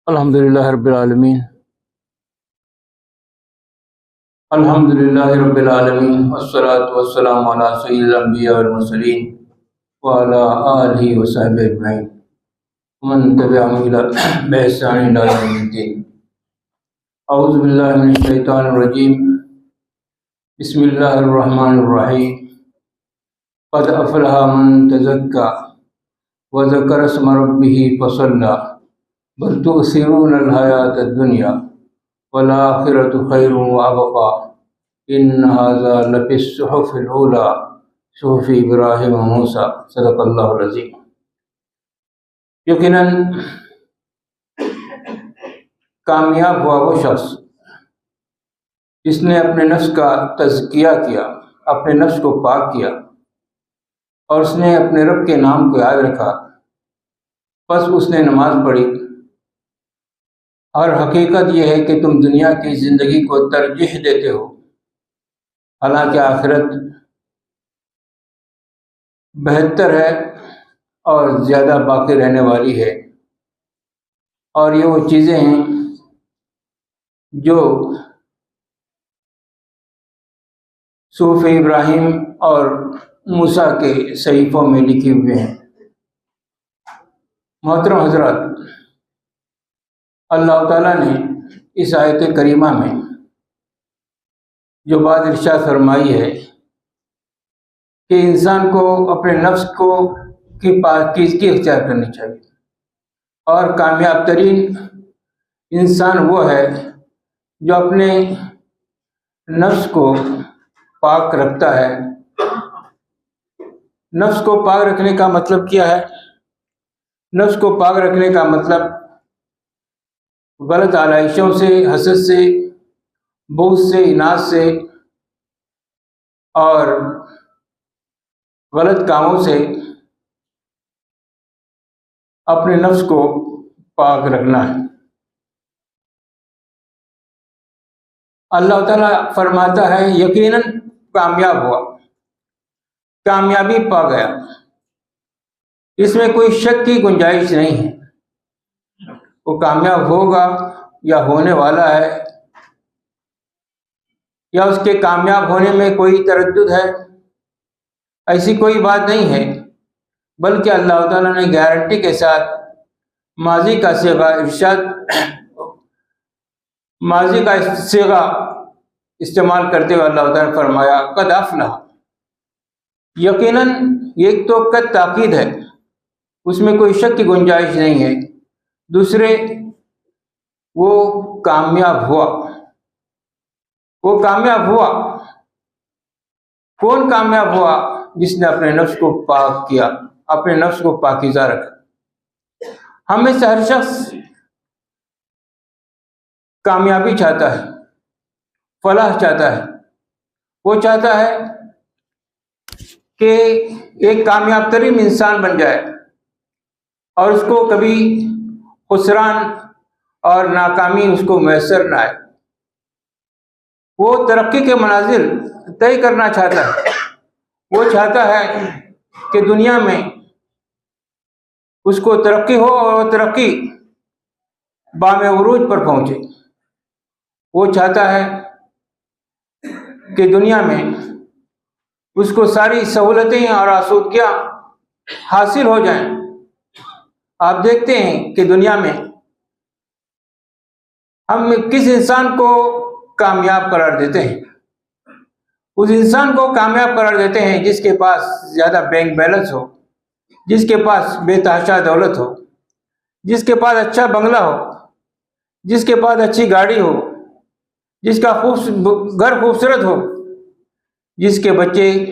अल्हम्दुलिल्लाहि रब्बिल आलमीन वस्सलातु वस्सलामु अला सय्यिदिल अंबिया वल मुरसलीन व अला आलिहि व सहबिहि अजमईन मन तबिअहुम बिइहसान इला यौमिद्दीन। औज़ु बिल्लाहि मिनश शैतानिर रजीम। बिस्मिल्लाहिर रहमानिर रहीम। क़द अफ़लह मन तज़क्का व ज़करा इस्म रब्बिही फ़सल्ला बल तु'सिरूनल हयातद दुनिया वल आखिरतु खैरुन व अबक़ा इन्न हाज़ा लफ़िस सुहुफ़िल ऊला सुहुफ़ि इब्राहीम व मूसा। सदक़ल्लाहुल अज़ीम। यकीनन कामयाब हुआ वो शख्स जिसने अपने नफ्स का तज़किया किया, अपने नफ्स को पाक किया और उसने अपने रब के नाम को याद रखा। बस उसने नमाज पढ़ी। और हकीकत यह है कि तुम दुनिया की ज़िंदगी को तरजीह देते हो, हालांकि आखिरत बेहतर है और ज़्यादा बाकी रहने वाली है। और ये वो चीज़ें हैं जो सूफ़ इब्राहीम और मूसा के सहीफ़ों में लिखे हुए हैं। मोहतरम हज़रात, अल्लाह ताला ने इस आयत करीमा में जो बात इरशाद फरमाई है कि इंसान को अपने नफ्स को की पाकीज़गी इख्तियार करनी चाहिए और कामयाब तरीन इंसान वो है जो अपने नफ्स को पाक रखता है। नफ्स को पाक रखने का मतलब क्या है? नफ्स को पाक रखने का मतलब गलत आलाइशों से, हसद से, बुग़्ज़ से, इनाद से और गलत कामों से अपने नफ्स को पाक रखना है। अल्लाह ताला फरमाता है यकीनन कामयाब हुआ, कामयाबी पा गया। इसमें कोई शक की गुंजाइश नहीं है। वो कामयाब होगा या होने वाला है या उसके कामयाब होने में कोई तरद्दुद है, ऐसी कोई बात नहीं है। बल्कि अल्लाह ताला ने गारंटी के साथ माजी का सीगा इस्तेमाल करते हुए अल्लाह ताला ने फरमाया क़द अफ़लह। यकीनन ये तो कद ताकीद है, उसमें कोई शक की गुंजाइश नहीं है। दूसरे वो कामयाब हुआ। वो कामयाब हुआ। कौन कामयाब हुआ? जिसने अपने नफ्स को पाक किया, अपने नफ्स को पाकीज़ा रखा। हमें से हर शख्स कामयाबी चाहता है, फलाह चाहता है। वो चाहता है कि एक कामयाब तरीन इंसान बन जाए और उसको कभी खुसरान और नाकामी उसको मैसर न आए। वो तरक्की के मनाजिल तय करना चाहता है। वो चाहता है कि दुनिया में उसको तरक्की हो और तरक्की बामे उरूज पर पहुँचे। वो चाहता है कि दुनिया में उसको सारी सहूलतें और आसूदगियाँ हासिल हो जाएं। आप देखते हैं कि दुनिया में हम किस इंसान को कामयाब करार देते हैं? उस इंसान को कामयाब करार देते हैं जिसके पास ज़्यादा बैंक बैलेंस हो, जिसके पास बेतहाशा दौलत हो, जिसके पास अच्छा बंगला हो, जिसके पास अच्छी गाड़ी हो, जिसका घर खूबसूरत हो, जिसके बच्चे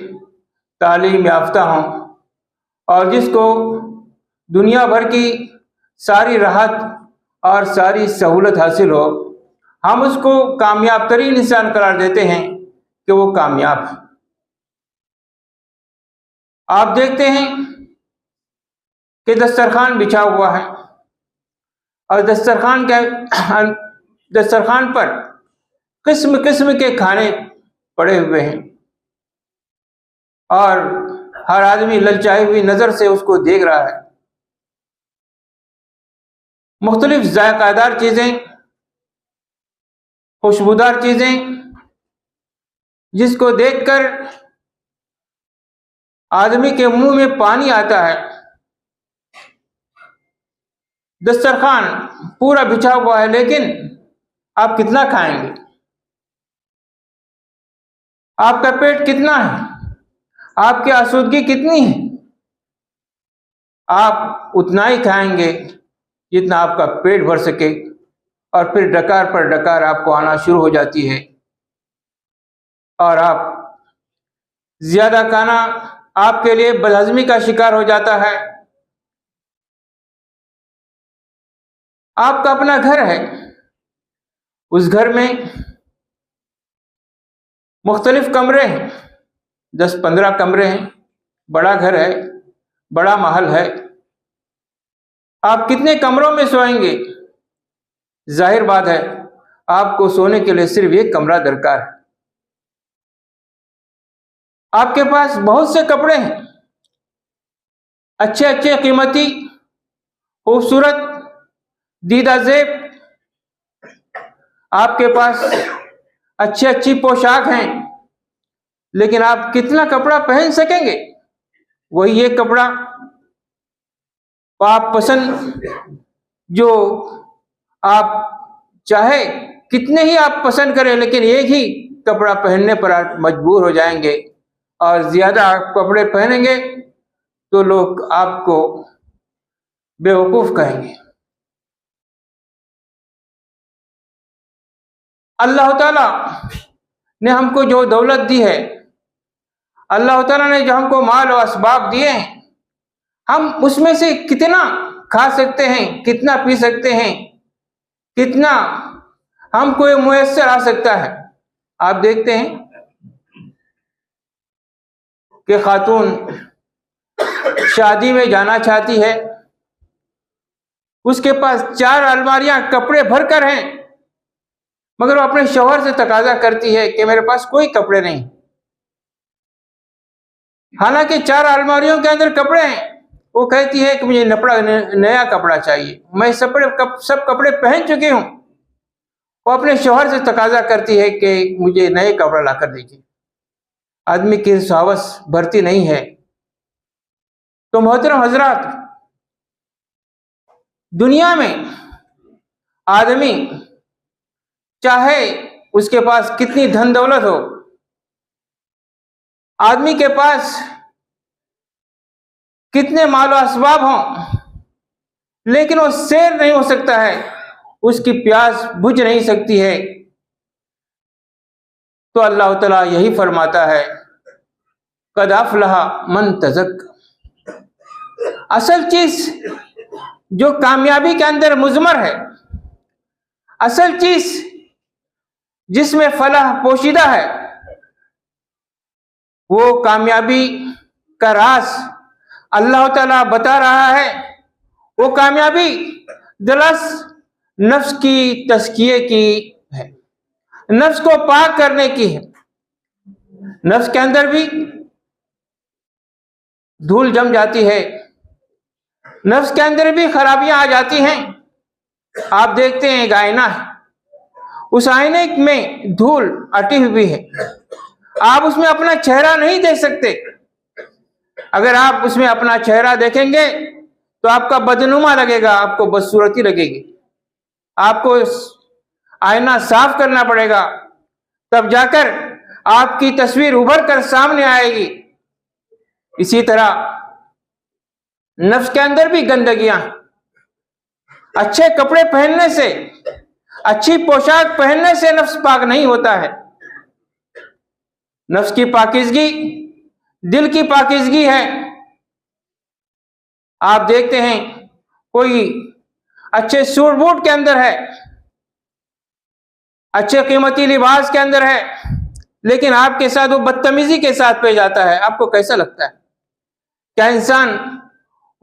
तालीम याफ्ता हों और जिसको दुनिया भर की सारी राहत और सारी सहूलत हासिल हो। हम उसको कामयाब तरीन इंसान करार देते हैं कि वो कामयाब है। आप देखते हैं कि दस्तरखान बिछा हुआ है और दस्तरखान पर किस्म किस्म के खाने पड़े हुए हैं और हर आदमी ललचाई हुई नज़र से उसको देख रहा है। मुख्तलिफ जायकादार चीज़ें, खुशबूदार चीज़ें, जिसको देखकर आदमी के मुंह में पानी आता है। दस्तरखान पूरा बिछा हुआ है, लेकिन आप कितना खाएंगे? आपका पेट कितना है? आपकी आसूदगी कितनी है? आप उतना ही खाएंगे जितना आपका पेट भर सके, और फिर डकार पर डकार आपको आना शुरू हो जाती है, और आप ज्यादा खाना आपके लिए बदहजमी का शिकार हो जाता है। आपका अपना घर है, उस घर में मुख्तलिफ कमरे हैं, 10-15 कमरे हैं, बड़ा घर है, बड़ा महल है। आप कितने कमरों में सोएंगे? जाहिर बात है आपको सोने के लिए सिर्फ एक कमरा दरकार है। आपके पास बहुत से कपड़े हैं, अच्छे अच्छे, कीमती, खूबसूरत, दीदा ज़ेब। आपके पास अच्छी अच्छी पोशाक हैं, लेकिन आप कितना कपड़ा पहन सकेंगे? वही एक कपड़ा आप पसंद, जो आप चाहे कितने ही आप पसंद करें, लेकिन एक ही कपड़ा पहनने पर आप मजबूर हो जाएंगे, और ज्यादा कपड़े पहनेंगे तो लोग आपको बेवकूफ कहेंगे। अल्लाह ताला ने हमको जो दौलत दी है, अल्लाह ताला ने जो हमको माल और असबाब दिए हैं, हम उसमें से कितना खा सकते हैं, कितना पी सकते हैं, कितना हमको ये मुयस्सर आ सकता है। आप देखते हैं कि खातून शादी में जाना चाहती है, उसके पास 4 अलमारियां कपड़े भर कर हैं, मगर वो अपने शौहर से तकाजा करती है कि मेरे पास कोई कपड़े नहीं। हालांकि 4 अलमारियों के अंदर कपड़े हैं। वो कहती है कि मुझे नया कपड़ा चाहिए, मैं सब कपड़े पहन चुकी हूं। वो अपने शौहर से तकाजा करती है कि मुझे नए कपड़ा लाकर दीजिए। आदमी की हवस भरती नहीं है। तो मोहतरम हजरात, दुनिया में आदमी चाहे उसके पास कितनी धन दौलत हो, आदमी के पास कितने मालो असबाब हों, लेकिन वो सैर नहीं हो सकता है, उसकी प्यास बुझ नहीं सकती है। तो अल्लाह ताला यही फरमाता है, कद अफलहा मन तज़क्का। असल चीज जो कामयाबी के अंदर मुज़मर है, असल चीज जिसमें फलाह पोशीदा है, वो कामयाबी का राज अल्लाह ताला बता रहा है। वो कामयाबी दरअसल नफ्स की तज़किये की है, नफ्स को पाक करने की है। नफ्स के अंदर भी धूल जम जाती है, नफ्स के अंदर भी खराबियां आ जाती हैं। आप देखते हैं एक आईना है, उस आईने में धूल अटी हुई है, आप उसमें अपना चेहरा नहीं देख सकते। अगर आप उसमें अपना चेहरा देखेंगे तो आपका बदनुमा लगेगा, आपको बदसूरती लगेगी। आपको आईना साफ करना पड़ेगा, तब जाकर आपकी तस्वीर उभर कर सामने आएगी। इसी तरह नफ्स के अंदर भी गंदगियां, अच्छे कपड़े पहनने से, अच्छी पोशाक पहनने से नफ्स पाक नहीं होता है। नफ्स की पाकीज़गी दिल की पाकीज़गी है। आप देखते हैं कोई अच्छे सूट बूट के अंदर है, अच्छे कीमती लिबास के अंदर है, लेकिन आपके साथ वो बदतमीजी के साथ पेश आता है। आपको कैसा लगता है? क्या इंसान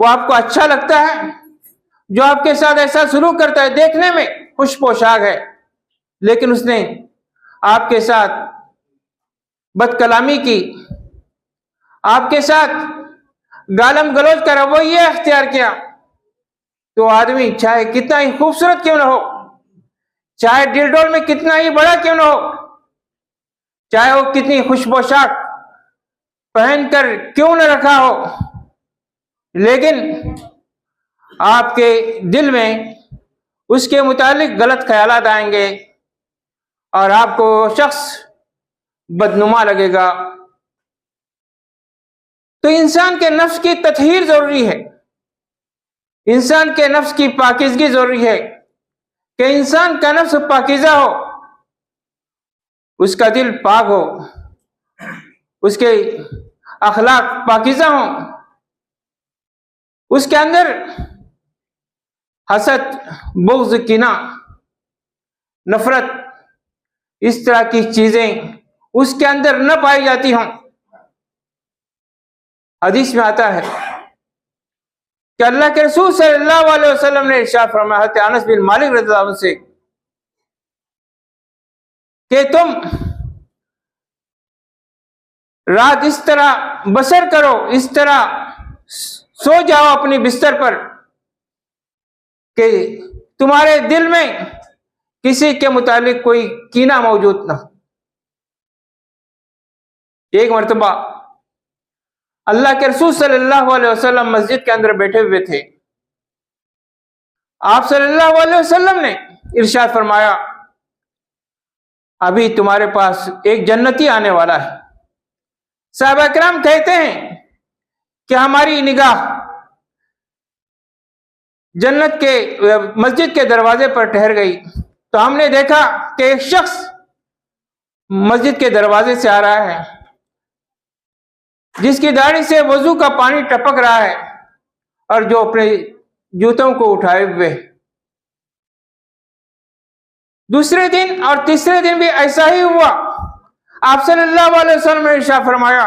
वो आपको अच्छा लगता है जो आपके साथ ऐसा सलूक करता है? देखने में खुश पोशाक है, लेकिन उसने आपके साथ बदकलामी की, आपके साथ गालम गलौज का रवैया अख्तियार किया, तो आदमी चाहे कितना ही खूबसूरत क्यों ना हो, चाहे डिलडोल में कितना ही बड़ा क्यों ना हो, चाहे वो कितनी खुश पोशाक पहनकर क्यों न रखा हो, लेकिन आपके दिल में उसके मुतालिक गलत ख्यालात आएंगे और आपको शख्स बदनुमा लगेगा। तो इंसान के नफ्स की तत्हीर जरूरी है, इंसान के नफ्स की पाकीज़गी जरूरी है कि इंसान का नफ्स पाकीज़ा हो, उसका दिल पाक हो, उसके अखलाक पाकीज़ा हो, उसके अंदर हसद, बुग़्ज़, किना, नफरत, इस तरह की चीजें उसके अंदर न पाई जाती हों। हदीस में आता है कि अल्लाह के रसूल सल्लल्लाहु अलैहि वसल्लम ने इरशाद फरमाया, हज़रत अनस बिन मालिक रज़ियल्लाहु अन्हु से, कि तुम रात इस तरह बसर करो, इस तरह सो जाओ अपनी बिस्तर पर कि तुम्हारे दिल में किसी के मुतालिक कोई कीना मौजूद न हो। एक मर्तबा अल्लाह के रसूल सल्लल्लाहु अलैहि वसल्लम मस्जिद के अंदर बैठे हुए थे। आप सल्लल्लाहु अलैहि वसल्लम ने इरशाद फरमाया, अभी तुम्हारे पास एक जन्नती आने वाला है। साहबा किराम कहते हैं कि हमारी निगाह जन्नत के मस्जिद के दरवाजे पर ठहर गई, तो हमने देखा कि एक शख्स मस्जिद के दरवाजे से आ रहा है, जिसकी दाढ़ी से वजू का पानी टपक रहा है और जो अपने जूतों को उठाए हुए। दूसरे दिन और तीसरे दिन भी ऐसा ही हुआ। आप सल्लल्लाहु अलैहि वसल्लम ने इरशाद फरमाया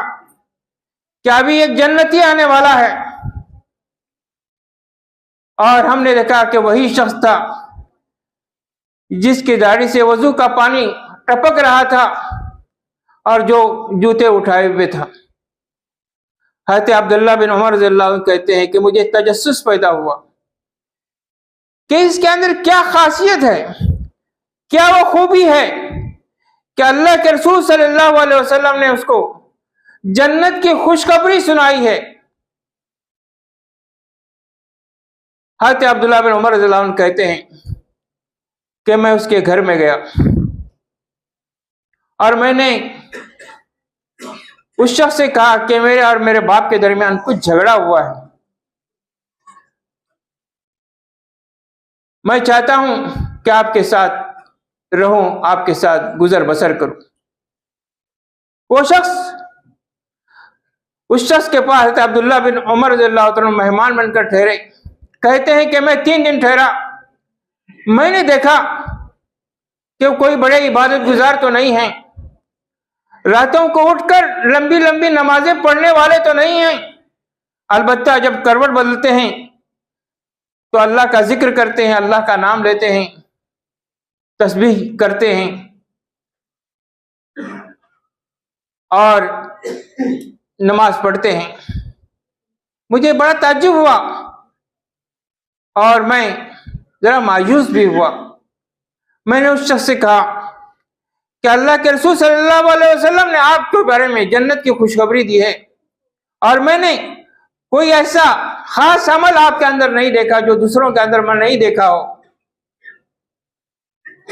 कि अभी एक जन्नती आने वाला है, और हमने देखा कि वही शख्स था जिसकी दाढ़ी से वजू का पानी टपक रहा था और जो जूते उठाए हुए था। हज़रत अब्दुल्लाह बिन उमर रज़ियल्लाहु अन्हु कहते हैं कि मुझे तजस्सुस पैदा हुआ कि इसके अंदर क्या खासियत है, क्या वो खूबी है कि अल्लाह के रसूल सल्लल्लाहु अलैहि वसल्लम ने उसको जन्नत की खुशखबरी सुनाई है। हज़रत अब्दुल्लाह बिन उमर रज़ियल्लाहु अन्हु कहते हैं कि मैं उसके घर में गया और मैंने उस शख्स से कहा कि मेरे और मेरे बाप के दरमियान कुछ झगड़ा हुआ है, मैं चाहता हूं कि आपके साथ रहूं, आपके साथ गुजर बसर करूं। वो शख्स उस शख्स के पास हज़रत अब्दुल्लाह बिन उमर रज़ियल्लाहु अन्हु मेहमान बनकर ठहरे। कहते हैं कि मैं 3 दिन ठहरा। मैंने देखा कि कोई बड़े इबादत गुजार तो नहीं है, रातों को उठकर लंबी लंबी नमाजें पढ़ने वाले तो नहीं हैं, अलबत्ता जब करवट बदलते हैं तो अल्लाह का जिक्र करते हैं, अल्लाह का नाम लेते हैं, तस्बीह करते हैं और नमाज पढ़ते हैं। मुझे बड़ा ताज्जुब हुआ और मैं जरा मायूस भी हुआ। मैंने उस शख्स से कहा कि अल्लाह के रसूल सल्लल्लाहु अलैहि वसल्लम ने आपके बारे में जन्नत की खुशखबरी दी है और मैंने कोई ऐसा खास अमल आपके अंदर नहीं देखा जो दूसरों के अंदर मैं नहीं देखा हो,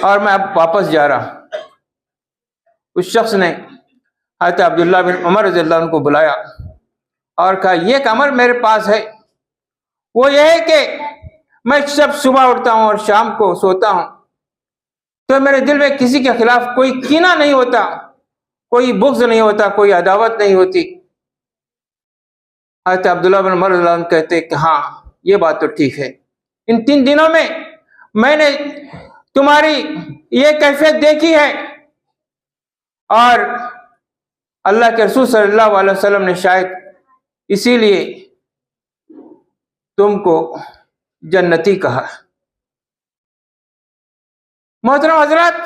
और मैं अब वापस जा रहा। उस शख्स ने हज़रत अब्दुल्लाह बिन उमर रज़ियल्लाहु अन्हु को बुलाया और कहा, यह एक अमल मेरे पास है, वो यह है कि मैं जब सुबह उठता हूं और शाम को सोता हूं तो मेरे दिल में किसी के खिलाफ कोई कीना नहीं होता, कोई बुग़्ज़ नहीं होता, कोई अदावत नहीं होती। हज़रत अब्दुल्लाह बिन उमर रज़ियल्लाहु अन्हु कहते कि हाँ, ये बात तो ठीक है। इन 3 दिनों में मैंने तुम्हारी ये कैफियत देखी है और अल्लाह के रसूल सल्लल्लाहु अलैहि वसल्लम ने शायद इसीलिए तुमको जन्नती कहा। मोहतरम हज़रात,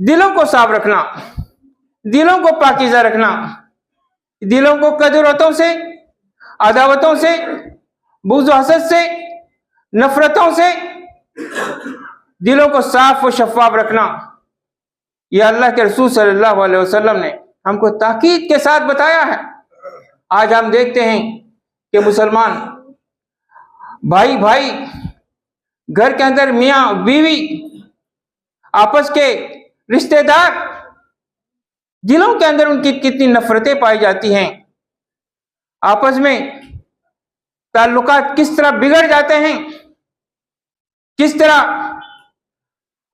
दिलों को साफ रखना, दिलों को पाकीज़ा रखना, दिलों को कदरतों से, अदावतों से, बुग़्ज़ व हसद से, नफरतों से दिलों को साफ व शफ़ाफ रखना, यह अल्लाह के रसूल सल्लल्लाहु अलैहि वसल्लम ने हमको ताकीद के साथ बताया है। आज हम देखते हैं कि मुसलमान भाई भाई, घर के अंदर मियाँ बीवी, आपस के रिश्तेदार, दिलों के अंदर उनकी कितनी नफरतें पाई जाती हैं, आपस में ताल्लुकात किस तरह बिगड़ जाते हैं, किस तरह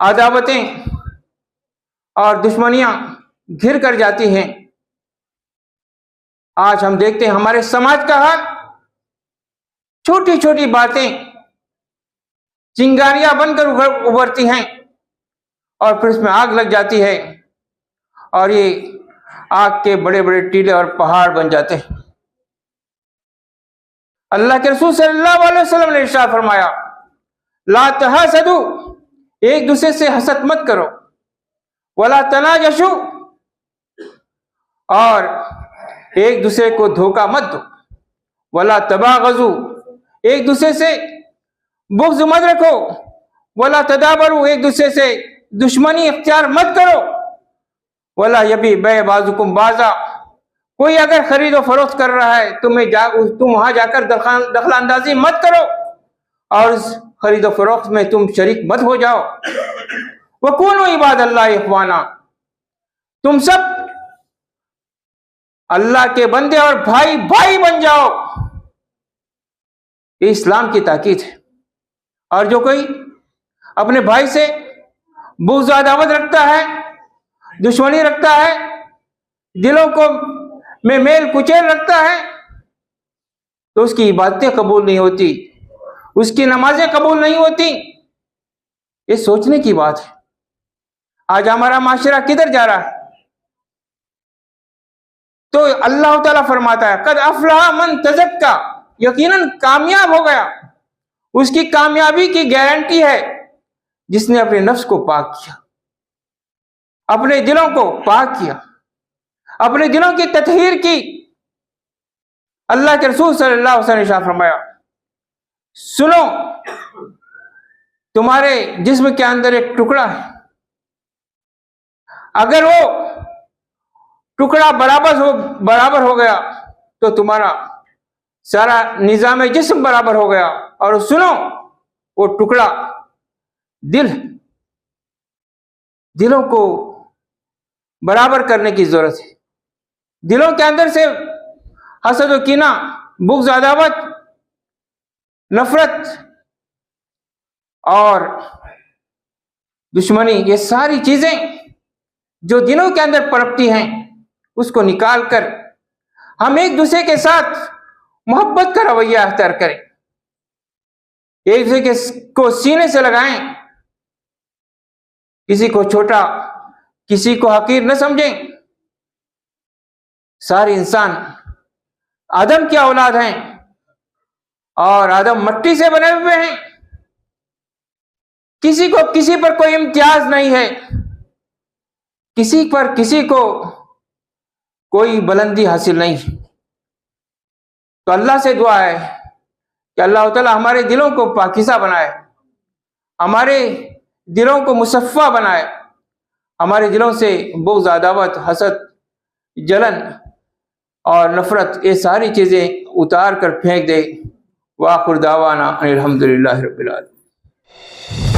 अदावतें और दुश्मनियां घिर कर जाती हैं। आज हम देखते हैं हमारे समाज का हाल, छोटी छोटी बातें चिंगारियां बनकर उभरती हैं और फिर उसमें आग लग जाती है और ये आग के बड़े बड़े टीले और पहाड़ बन जाते हैं। अल्लाह के रसूल सल्लल्लाहु अलैहि वसल्लम ने इरशाद फरमाया, ला तहासदू, एक दूसरे से हसद मत करो, वला तनाजशु, और एक दूसरे को धोखा मत दो, वला तबागजू, एक दूसरे से बुग़्ज़ मत रखो, वला तदाबरू, एक दूसरे से दुश्मनी इख्तियार मत करो, वला यबी बै बाजुकुम बाजा, कोई अगर खरीदो फरोख्त कर रहा है तुम वहां जाकर दखलंदाजी मत करो और उस खरीदो फरोख्त में तुम शरीक मत हो जाओ। वकूनु इबादल्लाह इख्वाना, तुम सब अल्लाह के बंदे और भाई भाई बन जाओ। ये इस्लाम की ताकीद है। और जो कोई अपने भाई से बुग़्ज़ अदावत रखता है, दुश्मनी रखता है, दिलों को में मेल कुचेल रखता है, तो उसकी इबादतें कबूल नहीं होती, उसकी नमाजें कबूल नहीं होती। ये सोचने की बात है। आज हमारा माशरा किधर जा रहा है? तो अल्लाह ताला फरमाता है, कद अफलह मन तज़क्का, यकीनन कामयाब हो गया, उसकी कामयाबी की गारंटी है जिसने अपने नफ्स को पाक किया, अपने दिलों को पाक किया, अपने दिलों की ततहीर की। अल्लाह के रसूल सल्लल्लाहु अलैहि वसल्लम ने फरमाया, सुनो, तुम्हारे जिस्म के अंदर एक टुकड़ा है, अगर वो टुकड़ा बराबर हो गया तो तुम्हारा सारा निजाम जिस्म बराबर हो गया। और सुनो, वो टुकड़ा दिलों को बराबर करने की जरूरत है। दिलों के अंदर से हसद और कीना, बुग़्ज़, अदावत, नफरत और दुश्मनी, ये सारी चीजें जो दिलों के अंदर पनपती हैं, उसको निकाल कर हम एक दूसरे के साथ मोहब्बत का रवैया अख्तियार करें, एक दूसरे को सीने से लगाएं, किसी को छोटा, किसी को हकीर न समझें। सारे इंसान आदम की औलाद हैं और आदम मट्टी से बने हुए हैं। किसी को किसी पर कोई इम्तियाज नहीं है, किसी पर किसी को कोई बुलंदी हासिल नहीं। तो अल्लाह से दुआ है कि अल्लाह ताला हमारे दिलों को पाकीज़ा बनाए, हमारे दिलों को मुसफ़्फ़ा बनाए, हमारे दिलों से बुग़्ज़, अदावत, हसद, जलन और नफरत, ये सारी चीज़ें उतार कर फेंक दे। वाखिर दावाना अनिल हम्दुलिल्लाहि रब्बिल आलमीन।